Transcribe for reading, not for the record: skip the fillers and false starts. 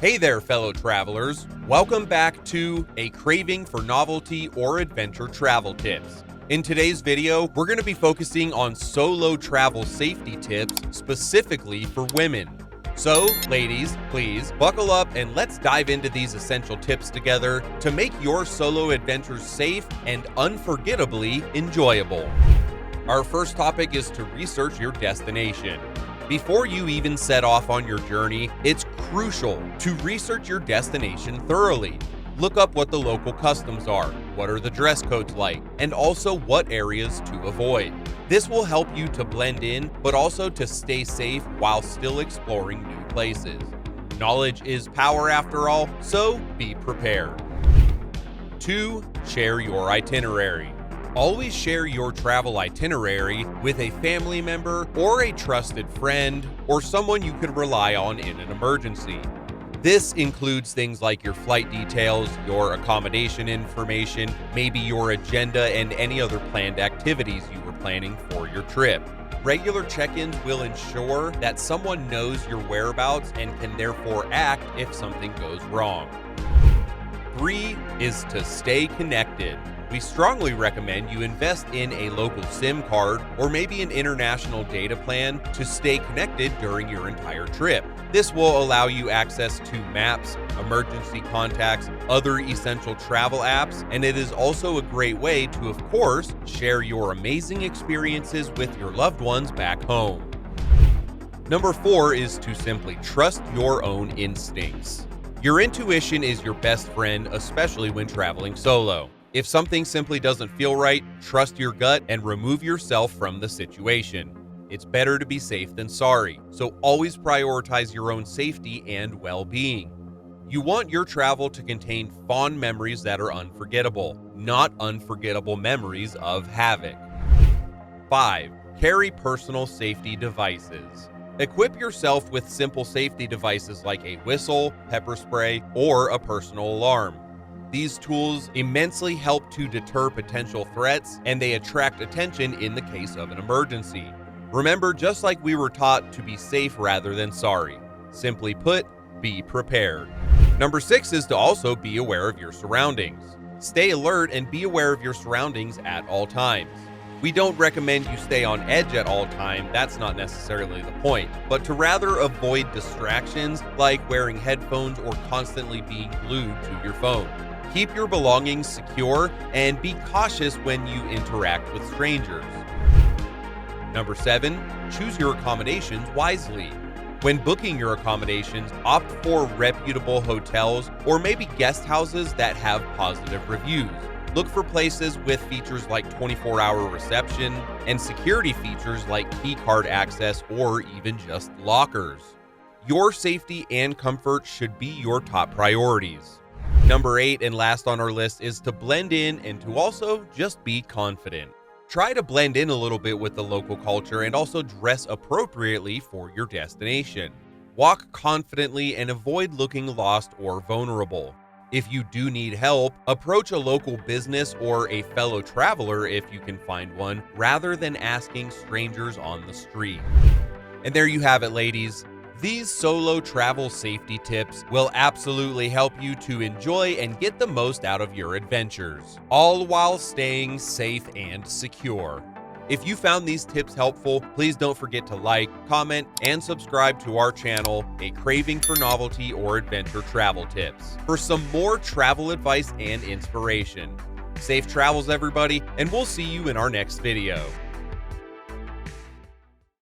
Hey there, fellow travelers. Welcome back to A Craving for Novelty or Adventure Travel Tips. In today's video, we're going to be focusing on solo travel safety tips specifically for women. So, ladies, please buckle up and let's dive into these essential tips together to make your solo adventures safe and unforgettably enjoyable. Our first topic is to research your destination. Before you even set off on your journey, it's crucial to research your destination thoroughly. Look up what the local customs are, what are the dress codes like, and also what areas to avoid. This will help you to blend in, but also to stay safe while still exploring new places. Knowledge is power after all, so be prepared. 2. Share your itinerary. Always share your travel itinerary with a family member or a trusted friend or someone you could rely on in an emergency. This includes things like your flight details, your accommodation information, maybe your agenda, and any other planned activities you were planning for your trip. Regular check-ins will ensure that someone knows your whereabouts and can therefore act if something goes wrong. 3 is to stay connected. We strongly recommend you invest in a local SIM card or maybe an international data plan to stay connected during your entire trip. This will allow you access to maps, emergency contacts, other essential travel apps, and it is also a great way to, of course, share your amazing experiences with your loved ones back home. Number 4 is to simply trust your own instincts. Your intuition is your best friend, especially when traveling solo. If something simply doesn't feel right, trust your gut and remove yourself from the situation. It's better to be safe than sorry, so always prioritize your own safety and well-being. You want your travel to contain fond memories that are unforgettable, not unforgettable memories of havoc. 5. Carry personal safety devices. Equip yourself with simple safety devices like a whistle, pepper spray, or a personal alarm. These tools immensely help to deter potential threats, and they attract attention in the case of an emergency. Remember, just like we were taught to be safe rather than sorry. Simply put, be prepared. Number 6 is to also be aware of your surroundings. Stay alert and be aware of your surroundings at all times. We don't recommend you stay on edge at all time, that's not necessarily the point, but to rather avoid distractions like wearing headphones or constantly being glued to your phone. Keep your belongings secure and be cautious when you interact with strangers. Number 7, choose your accommodations wisely. When booking your accommodations, opt for reputable hotels or maybe guest houses that have positive reviews. Look for places with features like 24-hour reception and security features like key card access or even just lockers. Your safety and comfort should be your top priorities. Number 8 and last on our list is to blend in and to also just be confident. Try to blend in a little bit with the local culture and also dress appropriately for your destination. Walk confidently and avoid looking lost or vulnerable. If you do need help, approach a local business or a fellow traveler if you can find one, rather than asking strangers on the street. And there you have it, ladies. These solo travel safety tips will absolutely help you to enjoy and get the most out of your adventures, all while staying safe and secure. If you found these tips helpful, please don't forget to like, comment, and subscribe to our channel, A Craving for Novelty or Adventure Travel Tips, for some more travel advice and inspiration. Safe travels, everybody, and we'll see you in our next video.